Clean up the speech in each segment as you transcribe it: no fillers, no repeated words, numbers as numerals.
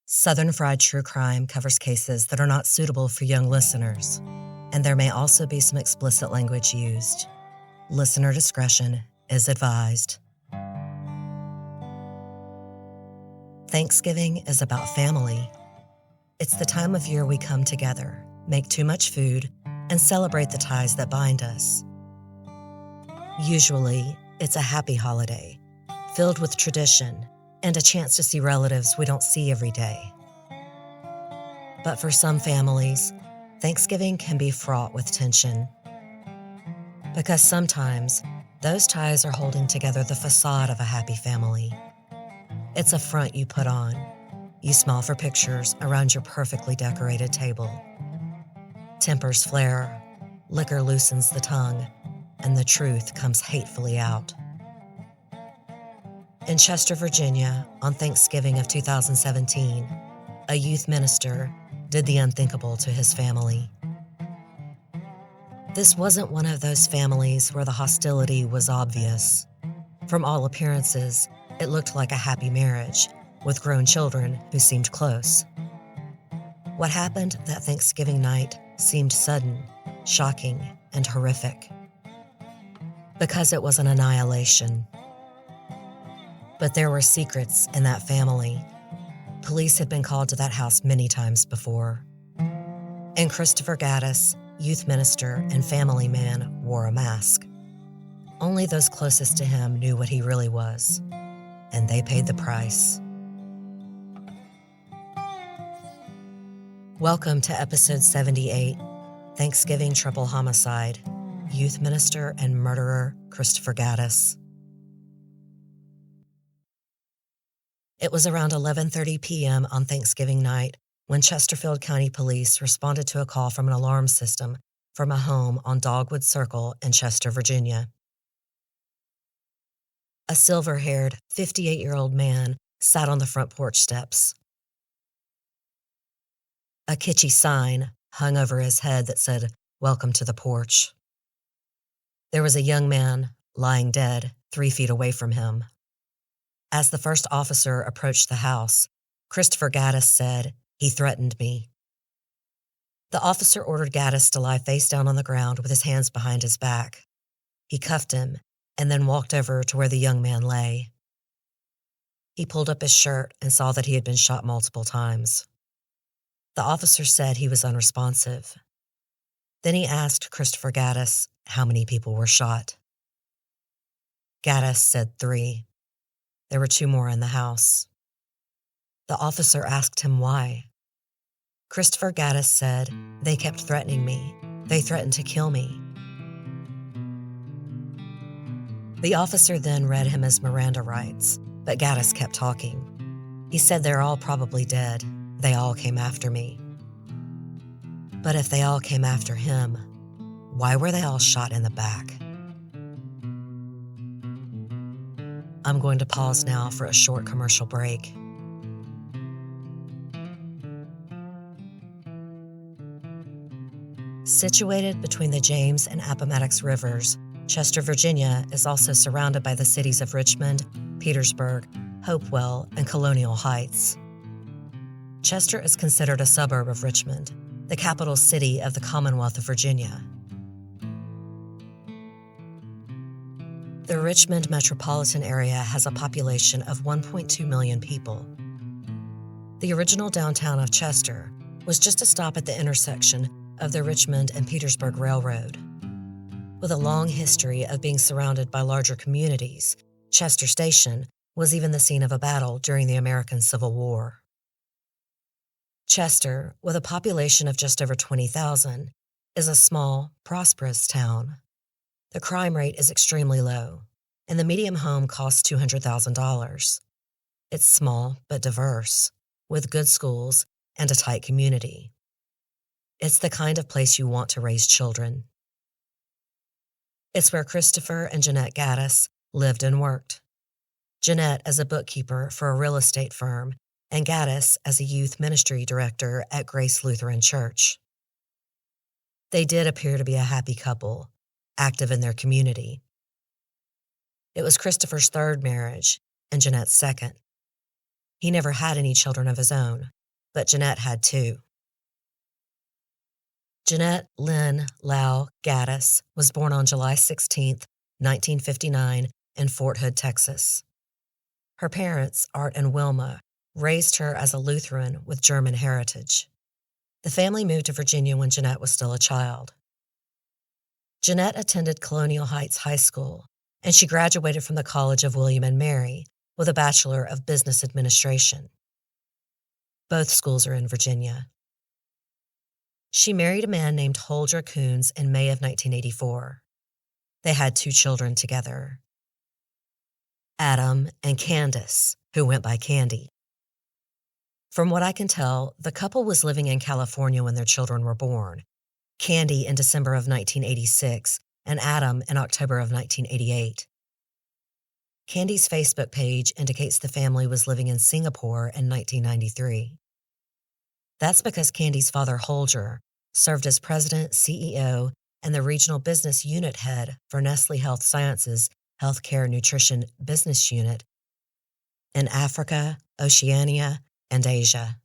Southern Fried True Crime covers cases that are not suitable for young listeners, and there may also be some explicit language used. Listener discretion is advised. Thanksgiving is about family. It's the time of year we come together, make too much food, and celebrate the ties that bind us. Usually, it's a happy holiday, filled with tradition and a chance to see relatives we don't see every day. But for some families, Thanksgiving can be fraught with tension. Because sometimes, those ties are holding together the facade of a happy family. It's a front you put on. You smile for pictures around your perfectly decorated table. Tempers flare, liquor loosens the tongue, and the truth comes hatefully out. In Chester, Virginia, on Thanksgiving of 2017, a youth minister did the unthinkable to his family. This wasn't one of those families where the hostility was obvious. From all appearances, it looked like a happy marriage, with grown children who seemed close. What happened that Thanksgiving night seemed sudden, shocking, and horrific. Because it was an annihilation. But there were secrets in that family. Police had been called to that house many times before. And Christopher Gattis, youth minister and family man, wore a mask. Only those closest to him knew what he really was, and they paid the price. Welcome to episode 78, Thanksgiving Triple Homicide, youth minister and murderer Christopher Gattis. It was around 11:30 p.m. on Thanksgiving night when Chesterfield County Police responded to a call from an alarm system from a home on Dogwood Circle in Chester, Virginia. A silver-haired, 58-year-old man sat on the front porch steps. A kitschy sign hung over his head that said, "Welcome to the porch." There was a young man lying dead 3 feet away from him. As the first officer approached the house, Christopher Gattis said, "He threatened me." The officer ordered Gattis to lie face down on the ground with his hands behind his back. He cuffed him and then walked over to where the young man lay. He pulled up his shirt and saw that he had been shot multiple times. The officer said he was unresponsive. Then he asked Christopher Gattis how many people were shot. Gattis said 3. There were 2 more in the house. The officer asked him why. Christopher Gattis said, "They kept threatening me. They threatened to kill me." The officer then read him his Miranda rights, but Gattis kept talking. He said they're all probably dead. They all came after me. But if they all came after him, why were they all shot in the back? I'm going to pause now for a short commercial break. Situated between the James and Appomattox Rivers, Chester, Virginia is also surrounded by the cities of Richmond, Petersburg, Hopewell, and Colonial Heights. Chester is considered a suburb of Richmond, the capital city of the Commonwealth of Virginia. The Richmond metropolitan area has a population of 1.2 million people. The original downtown of Chester was just a stop at the intersection of the Richmond and Petersburg Railroad. With a long history of being surrounded by larger communities, Chester Station was even the scene of a battle during the American Civil War. Chester, with a population of just over 20,000, is a small, prosperous town. The crime rate is extremely low, and the median home costs $200,000. It's small but diverse, with good schools and a tight community. It's the kind of place you want to raise children. It's where Christopher and Jeanette Gattis lived and worked. Jeanette as a bookkeeper for a real estate firm, and Gattis as a youth ministry director at Grace Lutheran Church. They did appear to be a happy couple, active in their community. It was Christopher's 3rd marriage and Jeanette's 2nd. He never had any children of his own, but Jeanette had two. Jeanette Lynn Lau Gattis was born on July 16, 1959, in Fort Hood, Texas. Her parents, Art and Wilma, raised her as a Lutheran with German heritage. The family moved to Virginia when Jeanette was still a child. Jeanette attended Colonial Heights High School, and she graduated from the College of William and Mary with a Bachelor of Business Administration. Both schools are in Virginia. She married a man named Holger Coons in May of 1984. They had two children together, Adam and Candace, who went by Candy. From what I can tell, the couple was living in California when their children were born, Candy in December of 1986 and Adam in October of 1988. Candy's Facebook page indicates the family was living in Singapore in 1993. That's because Candy's father, Holger, served as president, CEO, and the regional business unit head for Nestle Health Sciences Healthcare Nutrition Business Unit in Africa, Oceania, and Asia.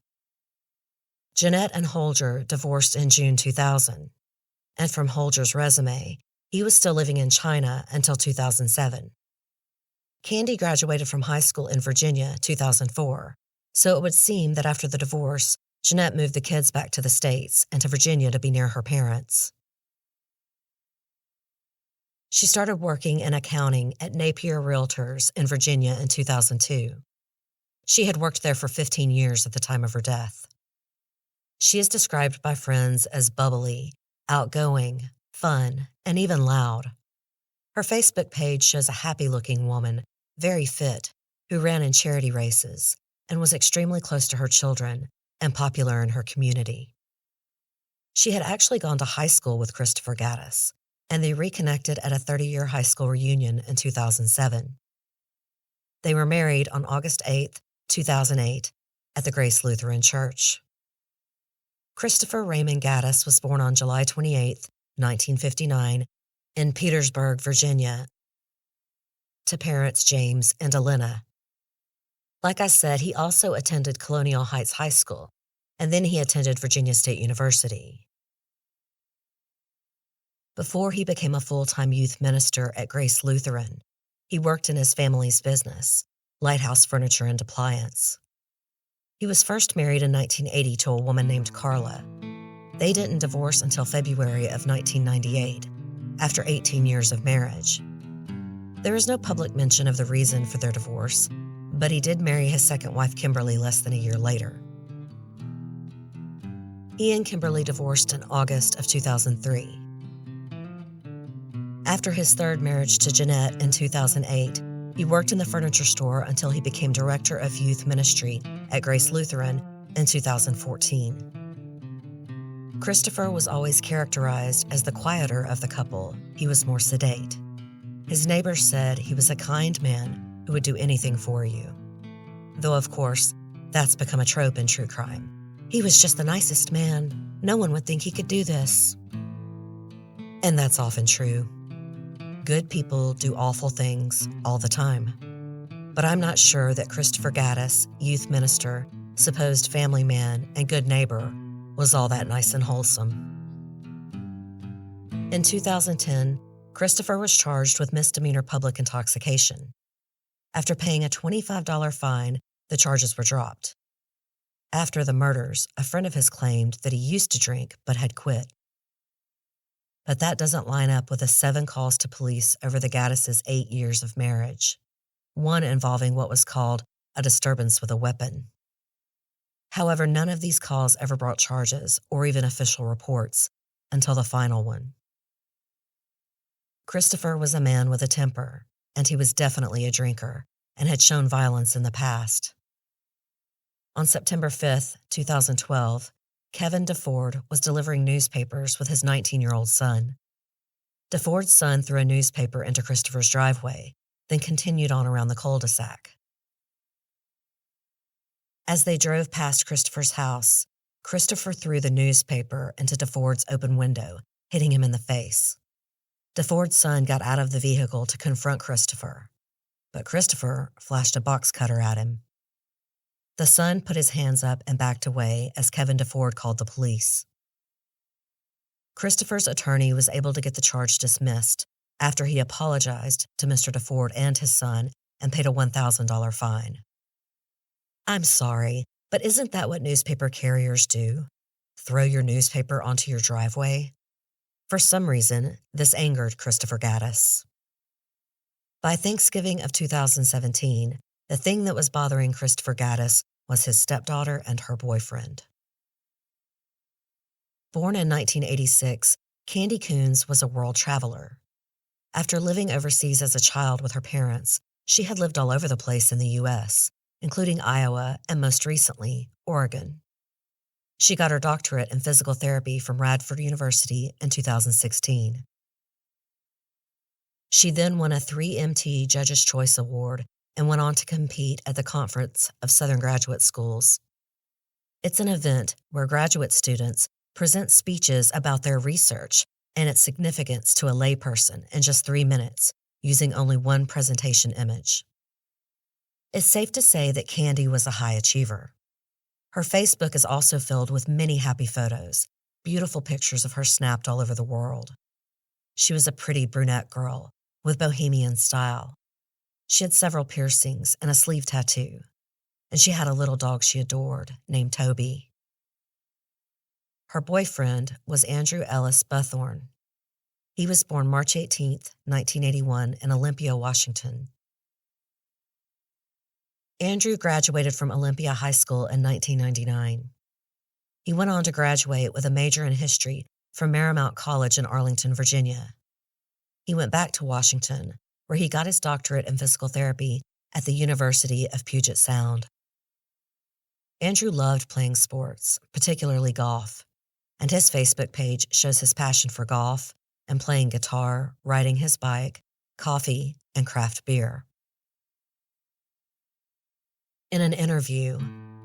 Jeanette and Holger divorced in June 2000, and from Holger's resume, he was still living in China until 2007. Candy graduated from high school in Virginia 2004, so it would seem that after the divorce, Jeanette moved the kids back to the States and to Virginia to be near her parents. She started working in accounting at Napier Realtors in Virginia in 2002. She had worked there for 15 years at the time of her death. She is described by friends as bubbly, outgoing, fun, and even loud. Her Facebook page shows a happy-looking woman, very fit, who ran in charity races and was extremely close to her children and popular in her community. She had actually gone to high school with Christopher Gattis, and they reconnected at a 30-year high school reunion in 2007. They were married on August 8, 2008, at the Grace Lutheran Church. Christopher Raymond Gattis was born on July 28, 1959, in Petersburg, Virginia, to parents James and Elena. Like I said, he also attended Colonial Heights High School, and then he attended Virginia State University. Before he became a full-time youth minister at Grace Lutheran, he worked in his family's business, Lighthouse Furniture and Appliance. He was first married in 1980 to a woman named Carla. They didn't divorce until February of 1998, after 18 years of marriage. There is no public mention of the reason for their divorce, but he did marry his second wife, Kimberly, less than a year later. He and Kimberly divorced in August of 2003. After his third marriage to Jeanette in 2008, he worked in the furniture store until he became director of youth ministry at Grace Lutheran in 2014. Christopher was always characterized as the quieter of the couple. He was more sedate. His neighbors said he was a kind man who would do anything for you. Though, of course, that's become a trope in true crime. He was just the nicest man. No one would think he could do this. And that's often true. Good people do awful things all the time. But I'm not sure that Christopher Gattis, youth minister, supposed family man, and good neighbor, was all that nice and wholesome. In 2010, Christopher was charged with misdemeanor public intoxication. After paying a $25 fine, the charges were dropped. After the murders, a friend of his claimed that he used to drink but had quit. But that doesn't line up with the 7 calls to police over the Gattis' 8 years of marriage, one involving what was called a disturbance with a weapon. However, none of these calls ever brought charges or even official reports until the final one. Christopher was a man with a temper, and he was definitely a drinker and had shown violence in the past. On September 5, 2012, Kevin DeFord was delivering newspapers with his 19-year-old son. DeFord's son threw a newspaper into Christopher's driveway, then continued on around the cul-de-sac. As they drove past Christopher's house, Christopher threw the newspaper into DeFord's open window, hitting him in the face. DeFord's son got out of the vehicle to confront Christopher, but Christopher flashed a box cutter at him. The son put his hands up and backed away as Kevin DeFord called the police. Christopher's attorney was able to get the charge dismissed after he apologized to Mr. DeFord and his son and paid a $1,000 fine. "I'm sorry, but isn't that what newspaper carriers do? Throw your newspaper onto your driveway?" For some reason, this angered Christopher Gattis. By Thanksgiving of 2017, the thing that was bothering Christopher Gattis was his stepdaughter and her boyfriend. Born in 1986, Candy Coons was a world traveler. After living overseas as a child with her parents, she had lived all over the place in the U.S., including Iowa and, most recently, Oregon. She got her doctorate in physical therapy from Radford University in 2016. She then won a 3MT Judge's Choice Award and went on to compete at the Conference of Southern Graduate Schools. It's an event where graduate students present speeches about their research and its significance to a layperson in just 3 minutes, using only one presentation image. It's safe to say that Candy was a high achiever. Her Facebook is also filled with many happy photos, beautiful pictures of her snapped all over the world. She was a pretty brunette girl with bohemian style. She had several piercings and a sleeve tattoo, and she had a little dog she adored named Toby. Her boyfriend was Andrew Ellis Buthorn. He was born March 18, 1981, in Olympia, Washington. Andrew graduated from Olympia High School in 1999. He went on to graduate with a major in history from Marymount College in Arlington, Virginia. He went back to Washington, where he got his doctorate in physical therapy at the University of Puget Sound. Andrew loved playing sports, particularly golf, and his Facebook page shows his passion for golf and playing guitar, riding his bike, coffee, and craft beer. In an interview,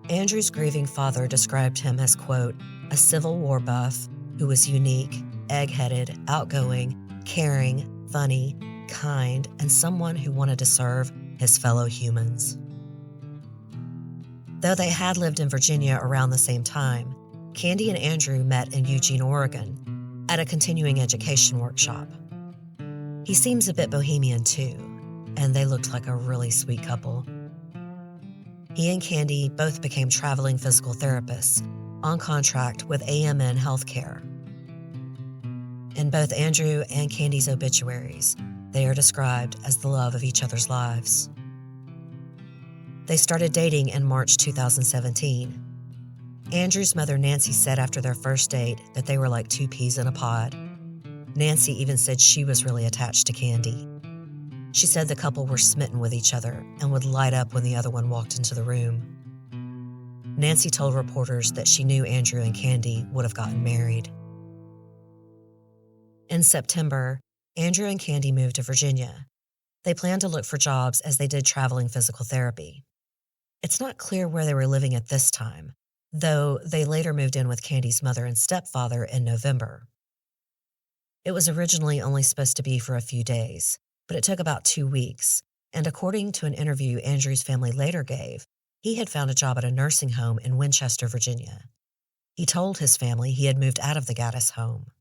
Andrew's grieving father described him as, quote, "a Civil War buff who was unique, egg-headed, outgoing, caring, funny, kind, and someone who wanted to serve his fellow humans." Though they had lived in Virginia around the same time, Candy and Andrew met in Eugene, Oregon, at a continuing education workshop. He seems a bit bohemian too, and they looked like a really sweet couple. He and Candy both became traveling physical therapists on contract with AMN Healthcare. In both Andrew and Candy's obituaries, they are described as the love of each other's lives. They started dating in March 2017. Andrew's mother, Nancy, said after their first date that they were like two peas in a pod. Nancy even said she was really attached to Candy. She said the couple were smitten with each other and would light up when the other one walked into the room. Nancy told reporters that she knew Andrew and Candy would have gotten married. In September, Andrew and Candy moved to Virginia. They planned to look for jobs as they did traveling physical therapy. It's not clear where they were living at this time, though they later moved in with Candy's mother and stepfather in November. It was originally only supposed to be for a few days, but it took about 2 weeks, and according to an interview Andrew's family later gave, he had found a job at a nursing home in Winchester, Virginia. He told his family he had moved out of the Gattis home.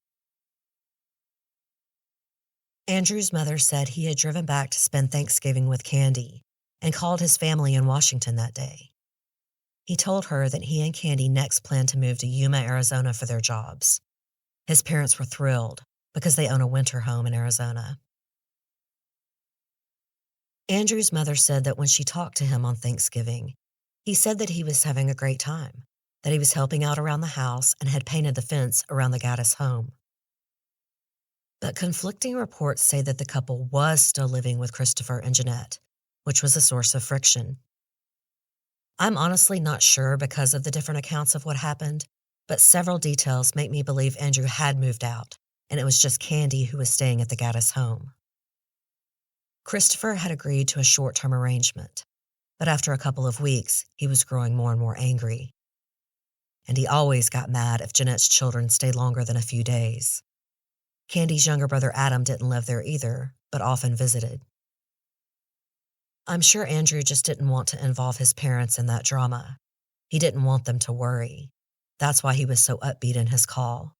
Andrew's mother said he had driven back to spend Thanksgiving with Candy and called his family in Washington that day. He told her that he and Candy next planned to move to Yuma, Arizona for their jobs. His parents were thrilled because they own a winter home in Arizona. Andrew's mother said that when she talked to him on Thanksgiving, he said that he was having a great time, that he was helping out around the house and had painted the fence around the Gattis home. But conflicting reports say that the couple was still living with Christopher and Jeanette, which was a source of friction. I'm honestly not sure because of the different accounts of what happened, but several details make me believe Andrew had moved out, and it was just Candy who was staying at the Gattis home. Christopher had agreed to a short-term arrangement, but after a couple of weeks, he was growing more and more angry. And he always got mad if Jeanette's children stayed longer than a few days. Candy's younger brother Adam didn't live there either, but often visited. I'm sure Andrew just didn't want to involve his parents in that drama. He didn't want them to worry. That's why he was so upbeat in his call.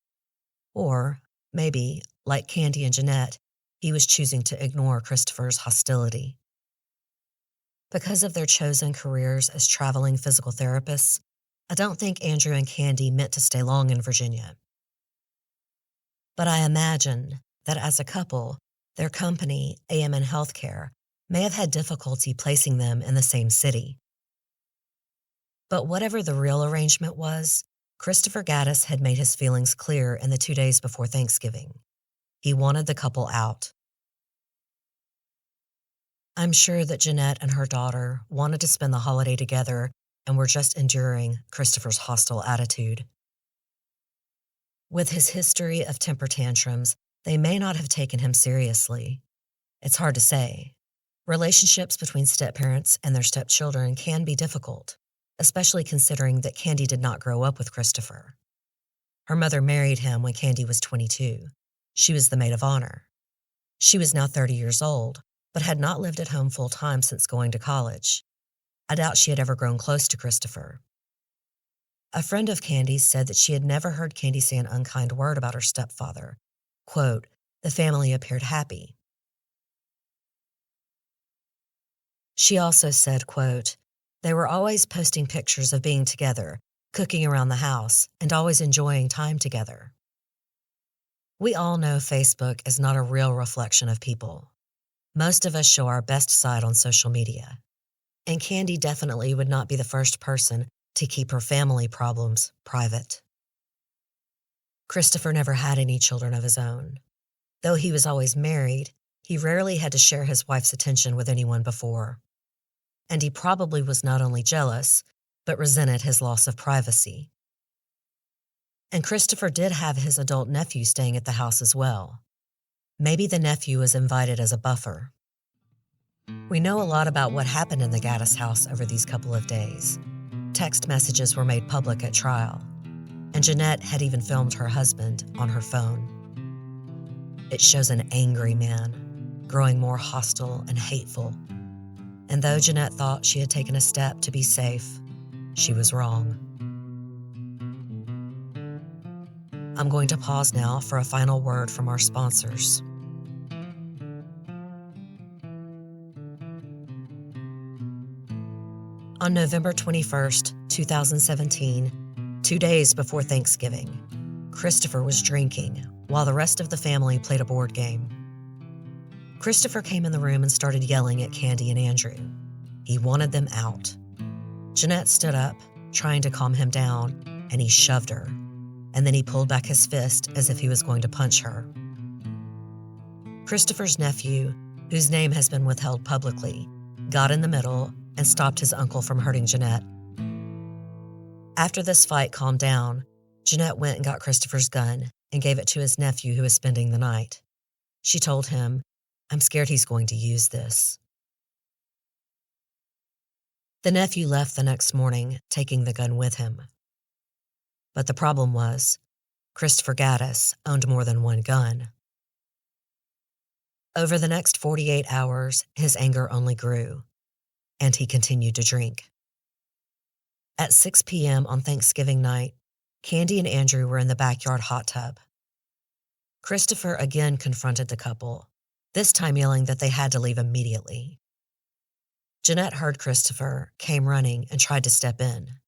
Or maybe, like Candy and Jeanette, he was choosing to ignore Christopher's hostility. Because of their chosen careers as traveling physical therapists, I don't think Andrew and Candy meant to stay long in Virginia. But I imagine that as a couple, their company, AMN Healthcare, may have had difficulty placing them in the same city. But whatever the real arrangement was, Christopher Gattis had made his feelings clear in the 2 days before Thanksgiving. He wanted the couple out. I'm sure that Jeanette and her daughter wanted to spend the holiday together and were just enduring Christopher's hostile attitude. With his history of temper tantrums, they may not have taken him seriously. It's hard to say. Relationships between step-parents and their stepchildren can be difficult, especially considering that Candy did not grow up with Christopher. Her mother married him when Candy was 22. She was the maid of honor. She was now 30 years old, but had not lived at home full-time since going to college. I doubt she had ever grown close to Christopher. A friend of Candy's said that she had never heard Candy say an unkind word about her stepfather. Quote, "The family appeared happy." She also said, quote, "They were always posting pictures of being together, cooking around the house, and always enjoying time together." We all know Facebook is not a real reflection of people. Most of us show our best side on social media. And Candy definitely would not be the first person to keep her family problems private. Christopher never had any children of his own. Though he was always married, he rarely had to share his wife's attention with anyone before. And he probably was not only jealous, but resented his loss of privacy. And Christopher did have his adult nephew staying at the house as well. Maybe the nephew was invited as a buffer. We know a lot about what happened in the Gattis house over these couple of days. Text messages were made public at trial, and Jeanette had even filmed her husband on her phone. It shows an angry man, growing more hostile and hateful. And though Jeanette thought she had taken a step to be safe, she was wrong. I'm going to pause now for a final word from our sponsors. On November 21st, 2017, 2 days before Thanksgiving, Christopher was drinking while the rest of the family played a board game. Christopher came in the room and started yelling at Candy and Andrew. He wanted them out. Jeanette stood up, trying to calm him down, and he shoved her. And then he pulled back his fist as if he was going to punch her. Christopher's nephew, whose name has been withheld publicly, got in the middle and stopped his uncle from hurting Jeanette. After this fight calmed down, Jeanette went and got Christopher's gun and gave it to his nephew who was spending the night. She told him, "I'm scared he's going to use this." The nephew left the next morning, taking the gun with him. But the problem was, Christopher Gattis owned more than one gun. Over the next 48 hours, his anger only grew, and he continued to drink. At 6 p.m. on Thanksgiving night, Candy and Andrew were in the backyard hot tub. Christopher again confronted the couple, this time yelling that they had to leave immediately. Jeanette heard Christopher, came running, and tried to step in.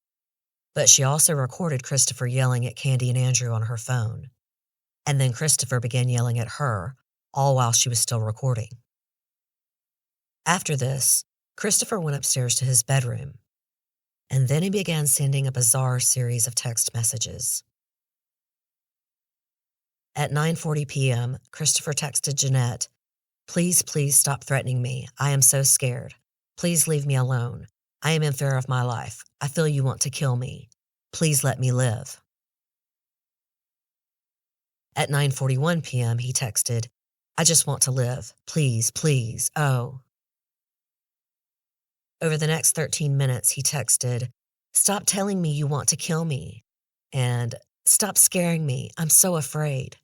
But she also recorded Christopher yelling at Candy and Andrew on her phone. And then Christopher began yelling at her, all while she was still recording. After this, Christopher went upstairs to his bedroom. And then he began sending a bizarre series of text messages. At 9:40 p.m., Christopher texted Jeanette, "Please, please stop threatening me. I am so scared. Please leave me alone. I am in fear of my life. I feel you want to kill me. Please let me live." At 9:41 p.m., he texted, "I just want to live. Please, please, oh." Over the next 13 minutes, he texted, "Stop telling me you want to kill me," and "Stop scaring me. I'm so afraid."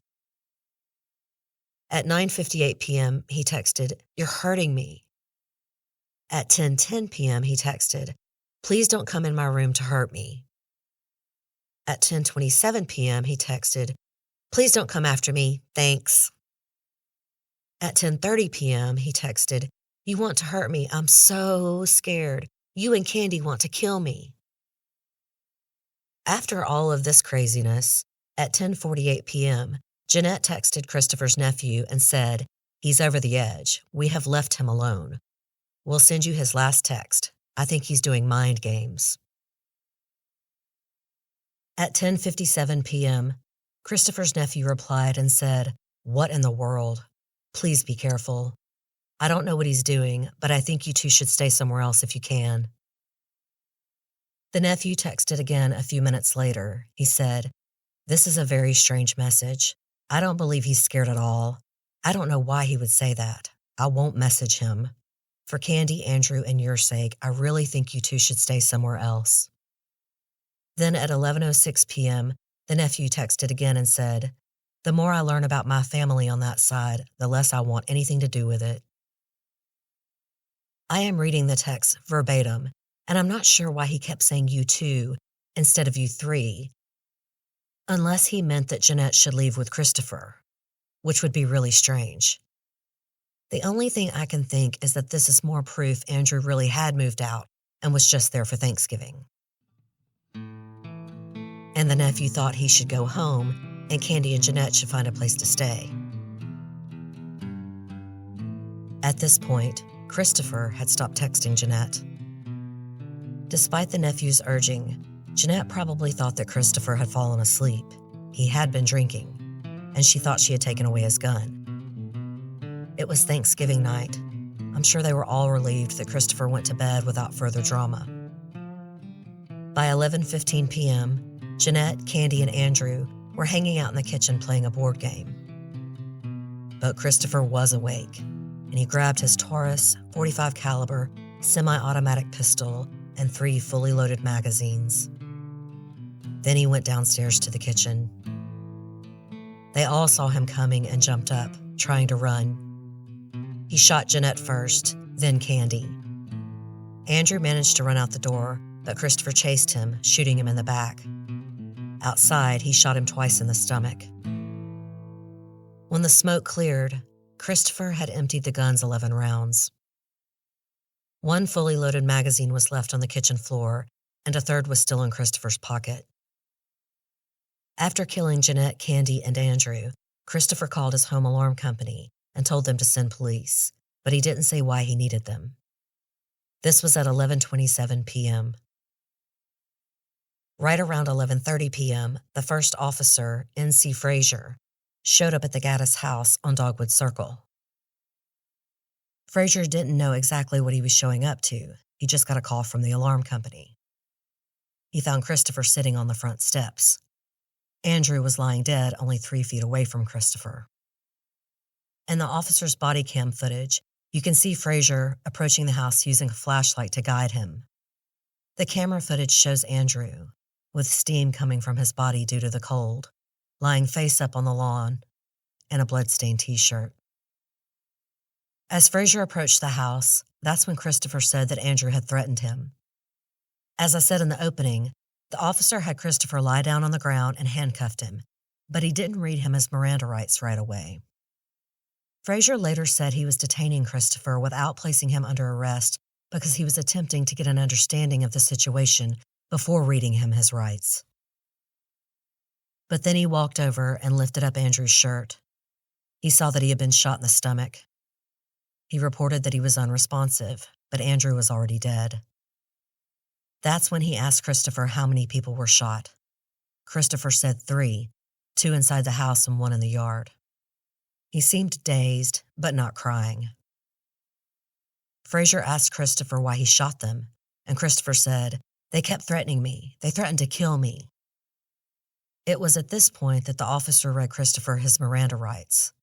At 9:58 p.m., he texted, "You're hurting me." At 10:10 p.m., he texted, "Please don't come in my room to hurt me." At 10:27 p.m., he texted, "Please don't come after me, thanks." At 10:30 p.m., he texted, "You want to hurt me, I'm so scared. You and Candy want to kill me." After all of this craziness, at 10:48 p.m., Jeanette texted Christopher's nephew and said, "He's over the edge. We have left him alone. We'll send you his last text. I think he's doing mind games." At 10:57 p.m., Christopher's nephew replied and said, "What in the world? Please be careful. I don't know what he's doing, but I think you two should stay somewhere else if you can." The nephew texted again a few minutes later. He said, "This is a very strange message. I don't believe he's scared at all. I don't know why he would say that. I won't message him. For Candy, Andrew, and your sake, I really think you two should stay somewhere else." Then at 11:06 p.m., the nephew texted again and said, "The more I learn about my family on that side, the less I want anything to do with it." I am reading the text verbatim, and I'm not sure why he kept saying "you two" instead of "you three," unless he meant that Jeanette should leave with Christopher, which would be really strange. The only thing I can think is that this is more proof Andrew really had moved out and was just there for Thanksgiving. And the nephew thought he should go home, and Candy and Jeanette should find a place to stay. At this point, Christopher had stopped texting Jeanette. Despite the nephew's urging, Jeanette probably thought that Christopher had fallen asleep. He had been drinking, and she thought she had taken away his gun. It was Thanksgiving night. I'm sure they were all relieved that Christopher went to bed without further drama. By 11:15 p.m., Jeanette, Candy, and Andrew were hanging out in the kitchen playing a board game. But Christopher was awake, and he grabbed his Taurus .45 caliber semi-automatic pistol and 3 fully loaded magazines. Then he went downstairs to the kitchen. They all saw him coming and jumped up, trying to run. He shot Jeanette first, then Candy. Andrew managed to run out the door, but Christopher chased him, shooting him in the back. Outside, he shot him twice in the stomach. When the smoke cleared, Christopher had emptied the gun's 11 rounds. 1 fully loaded magazine was left on the kitchen floor, and a third was still in Christopher's pocket. After killing Jeanette, Candy, and Andrew, Christopher called his home alarm company and told them to send police, but he didn't say why he needed them. This was at 11:27 p.m. Right around 11:30 p.m., the first officer, N.C. Frazier, showed up at the Gattis house on Dogwood Circle. Frazier didn't know exactly what he was showing up to. He just got a call from the alarm company. He found Christopher sitting on the front steps. Andrew was lying dead only 3 feet away from Christopher. In the officer's body cam footage, you can see Frazier approaching the house using a flashlight to guide him. The camera footage shows Andrew, with steam coming from his body due to the cold, lying face up on the lawn in a blood-stained t-shirt. As Frazier approached the house, that's when Christopher said that Andrew had threatened him. As I said in the opening, the officer had Christopher lie down on the ground and handcuffed him, but he didn't read him his Miranda rights right away. Frazier later said he was detaining Christopher without placing him under arrest because he was attempting to get an understanding of the situation before reading him his rights. But then he walked over and lifted up Andrew's shirt. He saw that he had been shot in the stomach. He reported that he was unresponsive, but Andrew was already dead. That's when he asked Christopher how many people were shot. Christopher said 3, 2 inside the house and 1 in the yard. He seemed dazed, but not crying. Frazier asked Christopher why he shot them, and Christopher said, "They kept threatening me. They threatened to kill me." It was at this point that the officer read Christopher his Miranda rights.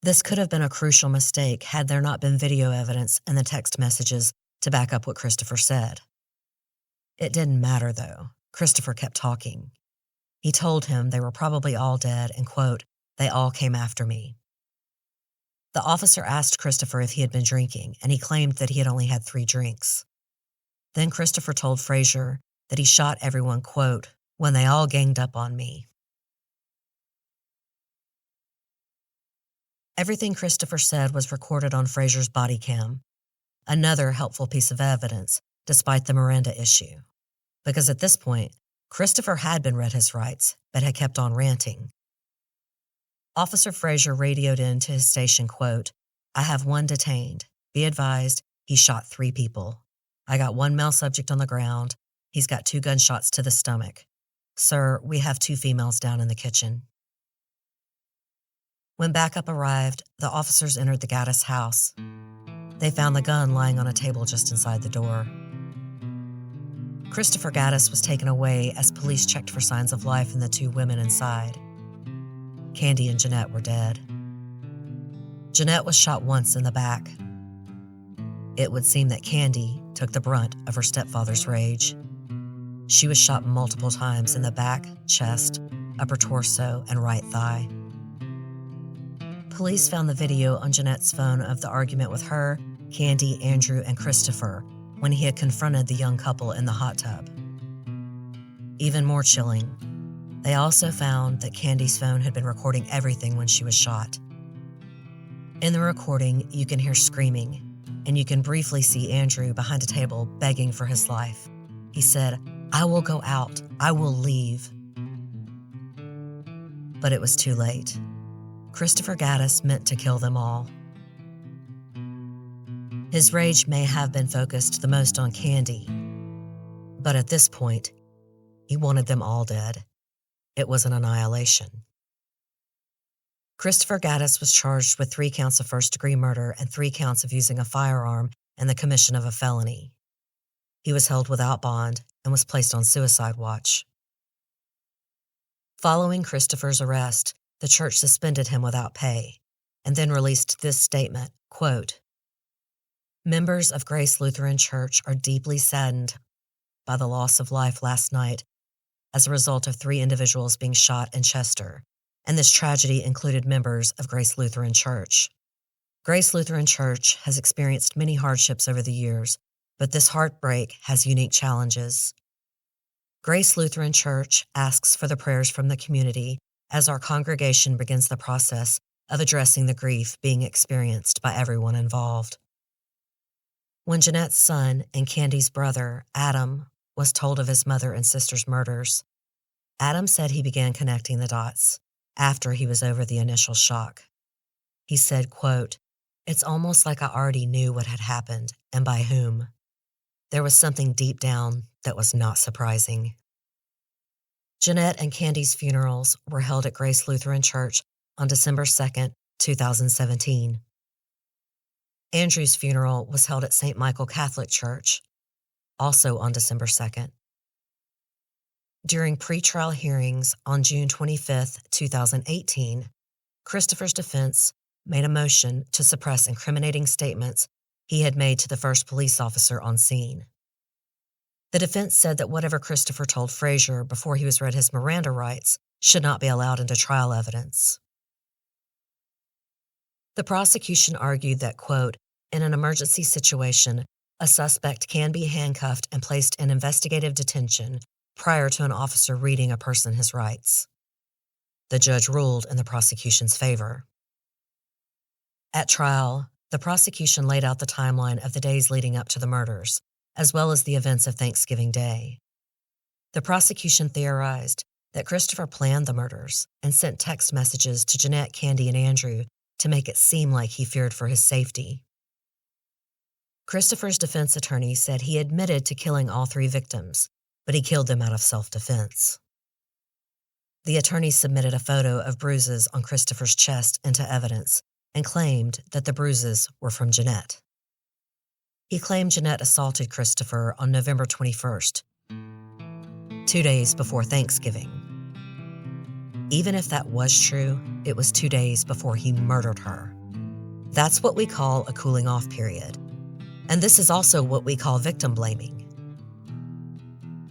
This could have been a crucial mistake had there not been video evidence and the text messages to back up what Christopher said. It didn't matter, though. Christopher kept talking. He told him they were probably all dead and, quote, "they all came after me." The officer asked Christopher if he had been drinking, and he claimed that he had only had 3 drinks. Then Christopher told Frazier that he shot everyone, quote, when they all ganged up on me. Everything Christopher said was recorded on Frazier's body cam, another helpful piece of evidence, despite the Miranda issue. Because at this point, Christopher had been read his rights, but had kept on ranting. Officer Frazier radioed in to his station, quote, I have 1 detained. Be advised, he shot 3 people. I got 1 male subject on the ground. He's got 2 gunshots to the stomach. Sir, we have 2 females down in the kitchen. When backup arrived, the officers entered the Gattis house. They found the gun lying on a table just inside the door. Christopher Gattis was taken away as police checked for signs of life in the 2 women inside. Candy and Jeanette were dead. Jeanette was shot once in the back. It would seem that Candy took the brunt of her stepfather's rage. She was shot multiple times in the back, chest, upper torso, and right thigh. Police found the video on Jeanette's phone of the argument with her, Candy, Andrew, and Christopher when he had confronted the young couple in the hot tub. Even more chilling, they also found that Candy's phone had been recording everything when she was shot. In the recording, you can hear screaming, and you can briefly see Andrew behind a table begging for his life. He said, I will go out. I will leave. But it was too late. Christopher Gattis meant to kill them all. His rage may have been focused the most on Candy, but at this point, he wanted them all dead. It was an annihilation. Christopher Gattis was charged with 3 counts of first-degree murder and 3 counts of using a firearm and the commission of a felony. He was held without bond and was placed on suicide watch. Following Christopher's arrest, the church suspended him without pay and then released this statement, quote, Members of Grace Lutheran Church are deeply saddened by the loss of life last night as a result of 3 individuals being shot in Chester, and this tragedy included members of Grace Lutheran Church. Grace Lutheran Church has experienced many hardships over the years, but this heartbreak has unique challenges. Grace Lutheran Church asks for the prayers from the community as our congregation begins the process of addressing the grief being experienced by everyone involved. When Jeanette's son and Candy's brother, Adam, was told of his mother and sister's murders, Adam said he began connecting the dots after he was over the initial shock. He said, quote, It's almost like I already knew what had happened and by whom. There was something deep down that was not surprising. Jeanette and Candy's funerals were held at Grace Lutheran Church on December 2nd, 2017. Andrew's funeral was held at St. Michael Catholic Church, also on December 2nd. During pretrial hearings on June 25, 2018, Christopher's defense made a motion to suppress incriminating statements he had made to the first police officer on scene. The defense said that whatever Christopher told Frazier before he was read his Miranda rights should not be allowed into trial evidence. The prosecution argued that, quote, in an emergency situation, a suspect can be handcuffed and placed in investigative detention prior to an officer reading a person his rights. The judge ruled in the prosecution's favor. At trial, the prosecution laid out the timeline of the days leading up to the murders, as well as the events of Thanksgiving Day. The prosecution theorized that Christopher planned the murders and sent text messages to Jeanette, Candy, and Andrew to make it seem like he feared for his safety. Christopher's defense attorney said he admitted to killing all 3 victims, but he killed them out of self-defense. The attorney submitted a photo of bruises on Christopher's chest into evidence and claimed that the bruises were from Jeanette. He claimed Jeanette assaulted Christopher on November 21st, 2 days before Thanksgiving. Even if that was true, it was 2 days before he murdered her. That's what we call a cooling-off period. And this is also what we call victim blaming.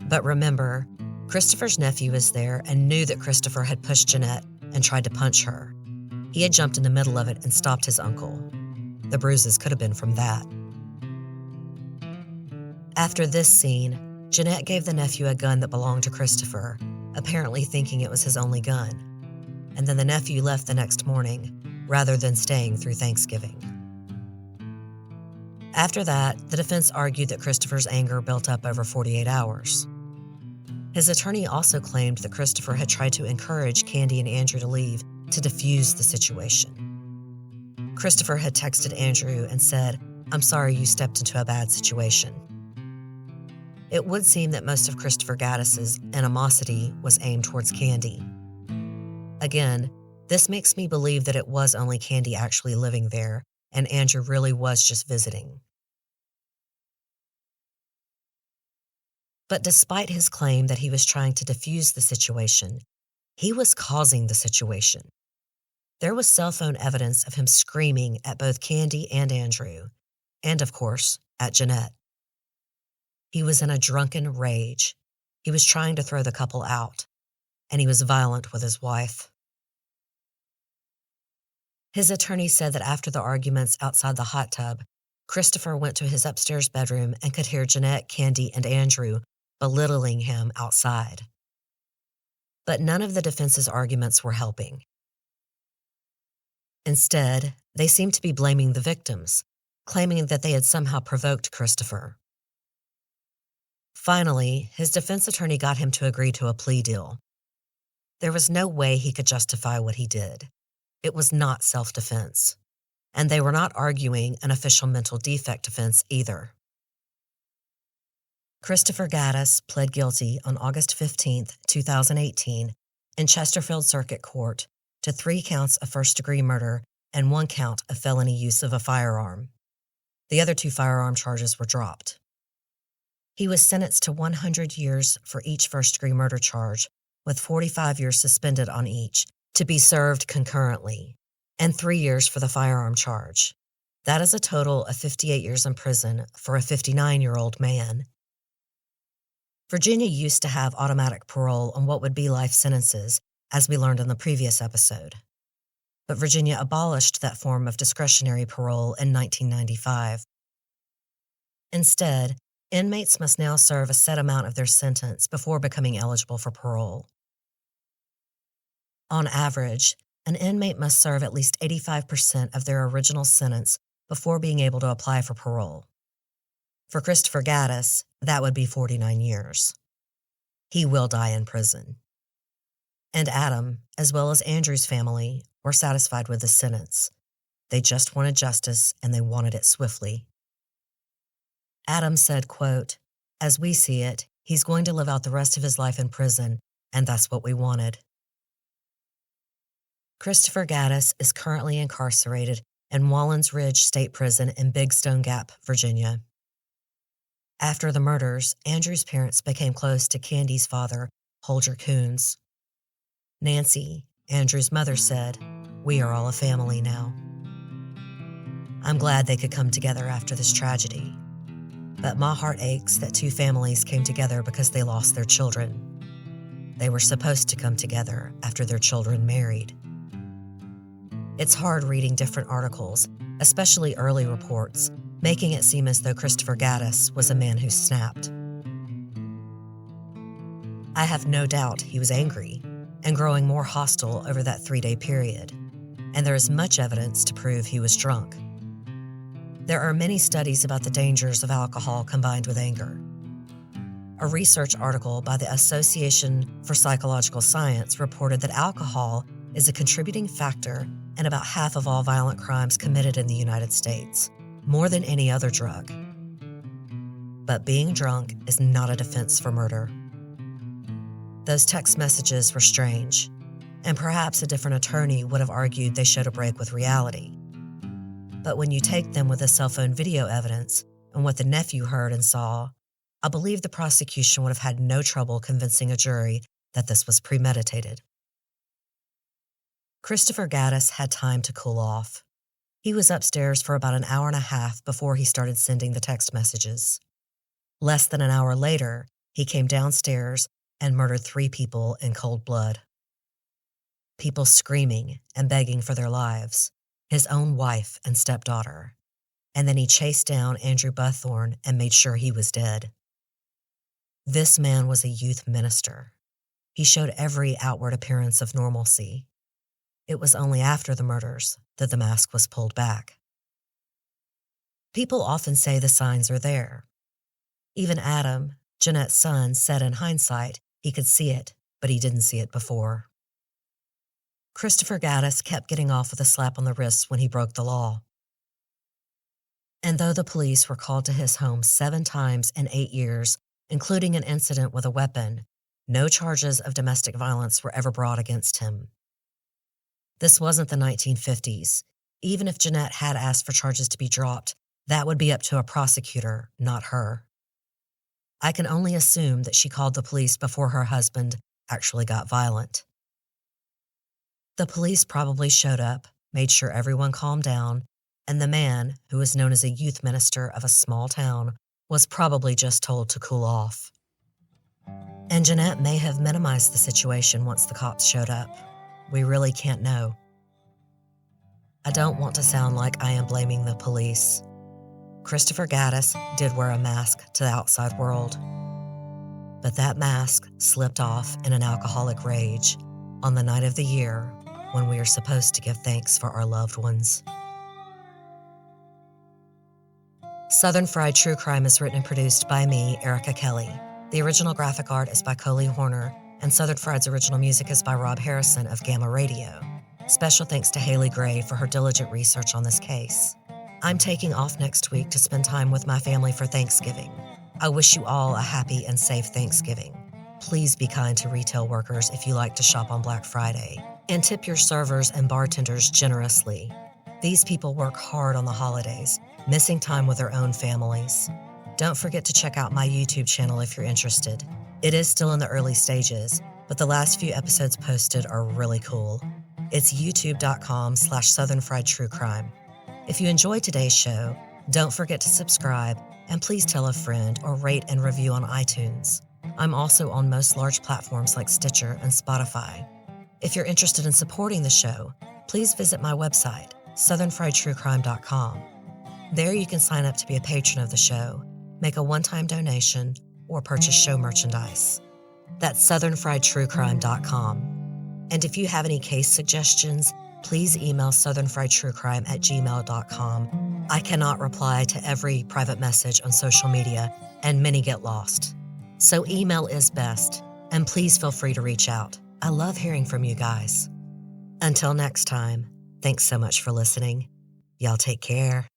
But remember, Christopher's nephew was there and knew that Christopher had pushed Jeanette and tried to punch her. He had jumped in the middle of it and stopped his uncle. The bruises could have been from that. After this scene, Jeanette gave the nephew a gun that belonged to Christopher, apparently thinking it was his only gun. And then the nephew left the next morning, rather than staying through Thanksgiving. After that, the defense argued that Christopher's anger built up over 48 hours. His attorney also claimed that Christopher had tried to encourage Candy and Andrew to leave to defuse the situation. Christopher had texted Andrew and said, "I'm sorry you stepped into a bad situation." It would seem that most of Christopher Gattis's animosity was aimed towards Candy. Again, this makes me believe that it was only Candy actually living there, and Andrew really was just visiting. But despite his claim that he was trying to defuse the situation, he was causing the situation. There was cell phone evidence of him screaming at both Candy and Andrew, and of course, at Jeanette. He was in a drunken rage. He was trying to throw the couple out, and he was violent with his wife. His attorney said that after the arguments outside the hot tub, Christopher went to his upstairs bedroom and could hear Jeanette, Candy, and Andrew belittling him outside. But none of the defense's arguments were helping. Instead, they seemed to be blaming the victims, claiming that they had somehow provoked Christopher. Finally, his defense attorney got him to agree to a plea deal. There was no way he could justify what he did. It was not self-defense, and they were not arguing an official mental defect defense either. Christopher Gattis pled guilty on August 15, 2018, in Chesterfield Circuit Court to 3 counts of first-degree murder and 1 count of felony use of a firearm. The other 2 firearm charges were dropped. He was sentenced to 100 years for each first-degree murder charge, with 45 years suspended on each, to be served concurrently, and 3 years for the firearm charge. That is a total of 58 years in prison for a 59-year-old man. Virginia used to have automatic parole on what would be life sentences, as we learned in the previous episode. But Virginia abolished that form of discretionary parole in 1995. Instead, inmates must now serve a set amount of their sentence before becoming eligible for parole. On average, an inmate must serve at least 85% of their original sentence before being able to apply for parole. For Christopher Gattis, that would be 49 years. He will die in prison. And Adam, as well as Andrew's family, were satisfied with the sentence. They just wanted justice, and they wanted it swiftly. Adam said, quote, "As we see it, he's going to live out the rest of his life in prison, and that's what we wanted." Christopher Gattis is currently incarcerated in Wallens Ridge State Prison in Big Stone Gap, Virginia. After the murders, Andrew's parents became close to Candy's father, Holger Coons. Nancy, Andrew's mother, said, "We are all a family now." I'm glad they could come together after this tragedy, but my heart aches that 2 families came together because they lost their children. They were supposed to come together after their children married. It's hard reading different articles, especially early reports, making it seem as though Christopher Gattis was a man who snapped. I have no doubt he was angry and growing more hostile over that 3-day period, and there is much evidence to prove he was drunk. There are many studies about the dangers of alcohol combined with anger. A research article by the Association for Psychological Science reported that alcohol is a contributing factor in about half of all violent crimes committed in the United States, more than any other drug. But being drunk is not a defense for murder. Those text messages were strange, and perhaps a different attorney would have argued they showed a break with reality. But when you take them with the cell phone video evidence and what the nephew heard and saw, I believe the prosecution would have had no trouble convincing a jury that this was premeditated. Christopher Gattis had time to cool off. He was upstairs for about an hour and a half before he started sending the text messages. Less than an hour later, he came downstairs and murdered 3 people in cold blood. people screaming and begging for their lives, his own wife and stepdaughter. And then he chased down Andrew Buthorn and made sure he was dead. This man was a youth minister. He showed every outward appearance of normalcy. It was only after the murders that the mask was pulled back. People often say the signs are there. Even Adam, Jeanette's son, said in hindsight he could see it, but he didn't see it before. Christopher Gattis kept getting off with a slap on the wrist when he broke the law. And though the police were called to his home 7 times in 8 years, including an incident with a weapon, no charges of domestic violence were ever brought against him. This wasn't the 1950s. Even if Jeanette had asked for charges to be dropped, that would be up to a prosecutor, not her. I can only assume that she called the police before her husband actually got violent. The police probably showed up, made sure everyone calmed down, and the man, who was known as a youth minister of a small town, was probably just told to cool off. And Jeanette may have minimized the situation once the cops showed up. We really can't know. I don't want to sound like I am blaming the police. Christopher Gattis did wear a mask to the outside world. But that mask slipped off in an alcoholic rage on the night of the year when we are supposed to give thanks for our loved ones. Southern Fried True Crime is written and produced by me, Erica Kelley. The original graphic art is by Coley, and Southern Fried's original music is by Rob Harrison of Gamma Radio. Special thanks to Haley Gray for her diligent research on this case. I'm taking off next week to spend time with my family for Thanksgiving. I wish you all a happy and safe Thanksgiving. Please be kind to retail workers if you like to shop on Black Friday, and tip your servers and bartenders generously. These people work hard on the holidays, missing time with their own families. Don't forget to check out my YouTube channel if you're interested. It is still in the early stages, but the last few episodes posted are really cool. It's youtube.com/Southern Fried True Crime. If you enjoyed today's show, don't forget to subscribe and please tell a friend or rate and review on iTunes. I'm also on most large platforms like Stitcher and Spotify. If you're interested in supporting the show, please visit my website, southernfriedtruecrime.com. There you can sign up to be a patron of the show, make a one-time donation, or purchase show merchandise. That's southernfriedtruecrime.com. And if you have any case suggestions, please email southernfriedtruecrime@gmail.com. I cannot reply to every private message on social media, and many get lost. So email is best, and please feel free to reach out. I love hearing from you guys. Until next time, thanks so much for listening. Y'all take care.